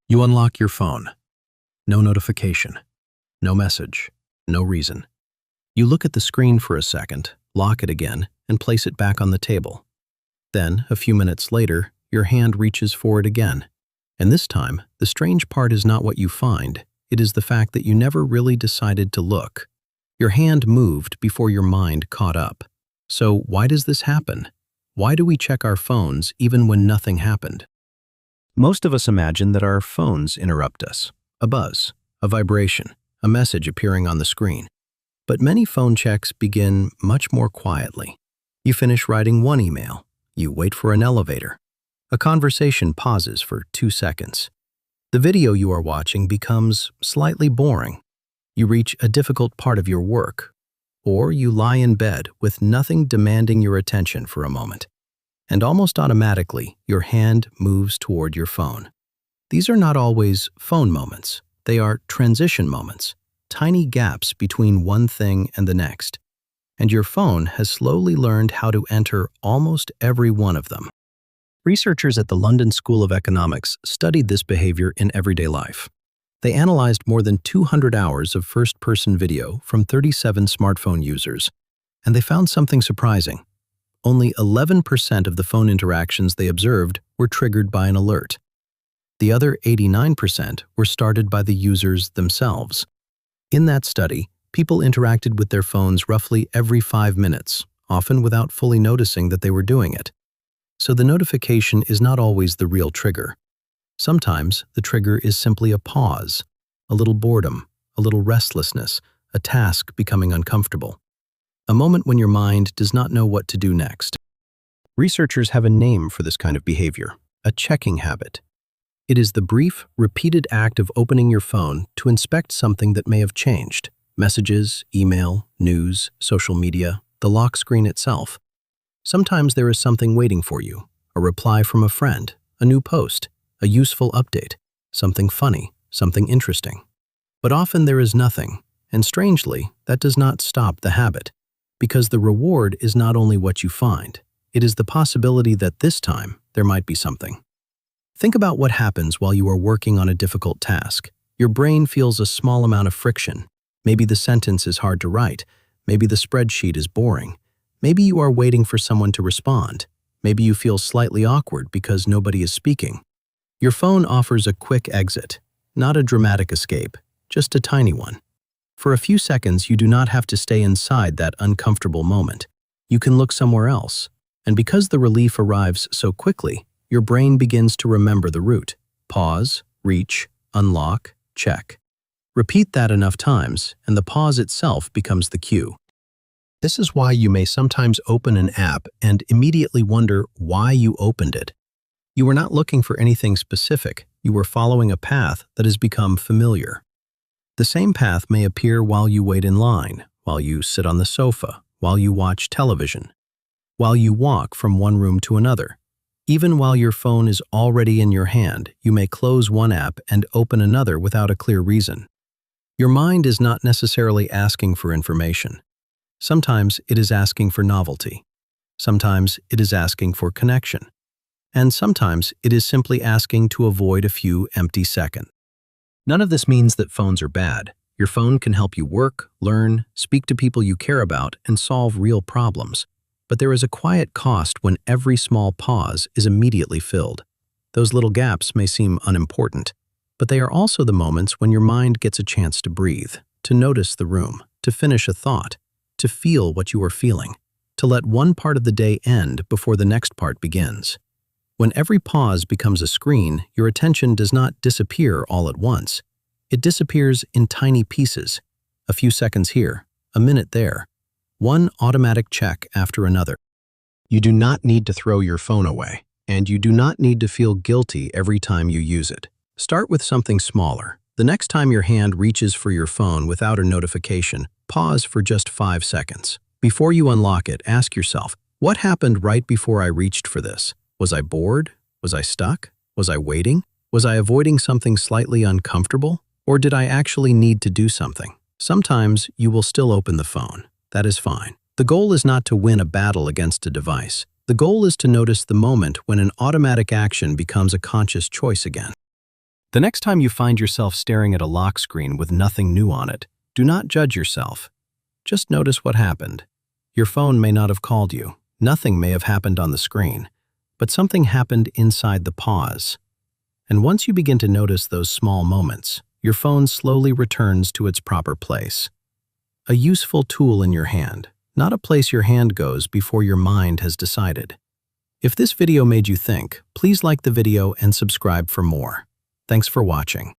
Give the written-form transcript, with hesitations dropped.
You unlock your phone. No notification. No message. No reason. You look at the screen for a second, lock it again, and place it back on the table. Then, a few minutes later, your hand reaches for it again. And this time, the strange part is not what you find, it is the fact that you never really decided to look. Your hand moved before your mind caught up. So why does this happen? Why do we check our phones even when nothing happened? Most of us imagine that our phones interrupt us. A buzz, a vibration, a message appearing on the screen. But many phone checks begin much more quietly. You finish writing one email. You wait for an elevator. A conversation pauses for 2 seconds. The video you are watching becomes slightly boring. You reach a difficult part of your work. Or you lie in bed with nothing demanding your attention for a moment. And almost automatically, your hand moves toward your phone. These are not always phone moments. They are transition moments, tiny gaps between one thing and the next. And your phone has slowly learned how to enter almost every one of them. Researchers at the London School of Economics studied this behavior in everyday life. They analyzed more than 200 hours of first-person video from 37 smartphone users, and they found something surprising. Only 11% of the phone interactions they observed were triggered by an alert. The other 89% were started by the users themselves. In that study, people interacted with their phones roughly every 5 minutes, often without fully noticing that they were doing it. So the notification is not always the real trigger. Sometimes the trigger is simply a pause, a little boredom, a little restlessness, a task becoming uncomfortable. A moment when your mind does not know what to do next. Researchers have a name for this kind of behavior, a checking habit. It is the brief, repeated act of opening your phone to inspect something that may have changed. Messages, email, news, social media, the lock screen itself. Sometimes there is something waiting for you, a reply from a friend, a new post, a useful update, something funny, something interesting. But often there is nothing, and strangely, that does not stop the habit, because the reward is not only what you find, it is the possibility that this time there might be something. Think about what happens while you are working on a difficult task. Your brain feels a small amount of friction. Maybe the sentence is hard to write. Maybe the spreadsheet is boring. Maybe you are waiting for someone to respond. Maybe you feel slightly awkward because nobody is speaking. Your phone offers a quick exit, not a dramatic escape, just a tiny one. For a few seconds, you do not have to stay inside that uncomfortable moment. You can look somewhere else. And because the relief arrives so quickly, your brain begins to remember the route. Pause, reach, unlock, check. Repeat that enough times, and the pause itself becomes the cue. This is why you may sometimes open an app and immediately wonder why you opened it. You were not looking for anything specific. You were following a path that has become familiar. The same path may appear while you wait in line, while you sit on the sofa, while you watch television, while you walk from one room to another. Even while your phone is already in your hand, you may close one app and open another without a clear reason. Your mind is not necessarily asking for information. Sometimes it is asking for novelty. Sometimes it is asking for connection. And sometimes it is simply asking to avoid a few empty seconds. None of this means that phones are bad. Your phone can help you work, learn, speak to people you care about, and solve real problems. But there is a quiet cost when every small pause is immediately filled. Those little gaps may seem unimportant, but they are also the moments when your mind gets a chance to breathe, to notice the room, to finish a thought, to feel what you are feeling, to let one part of the day end before the next part begins. When every pause becomes a screen, your attention does not disappear all at once. It disappears in tiny pieces, a few seconds here, a minute there, one automatic check after another. You do not need to throw your phone away, and you do not need to feel guilty every time you use it. Start with something smaller. The next time your hand reaches for your phone without a notification, pause for just 5 seconds. Before you unlock it, ask yourself, what happened right before I reached for this? Was I bored? Was I stuck? Was I waiting? Was I avoiding something slightly uncomfortable? Or did I actually need to do something? Sometimes you will still open the phone. That is fine. The goal is not to win a battle against a device. The goal is to notice the moment when an automatic action becomes a conscious choice again. The next time you find yourself staring at a lock screen with nothing new on it, do not judge yourself. Just notice what happened. Your phone may not have called you, nothing may have happened on the screen, but something happened inside the pause. And once you begin to notice those small moments, your phone slowly returns to its proper place. A useful tool in your hand, not a place your hand goes before your mind has decided. If this video made you think, please like the video and subscribe for more. Thanks for watching.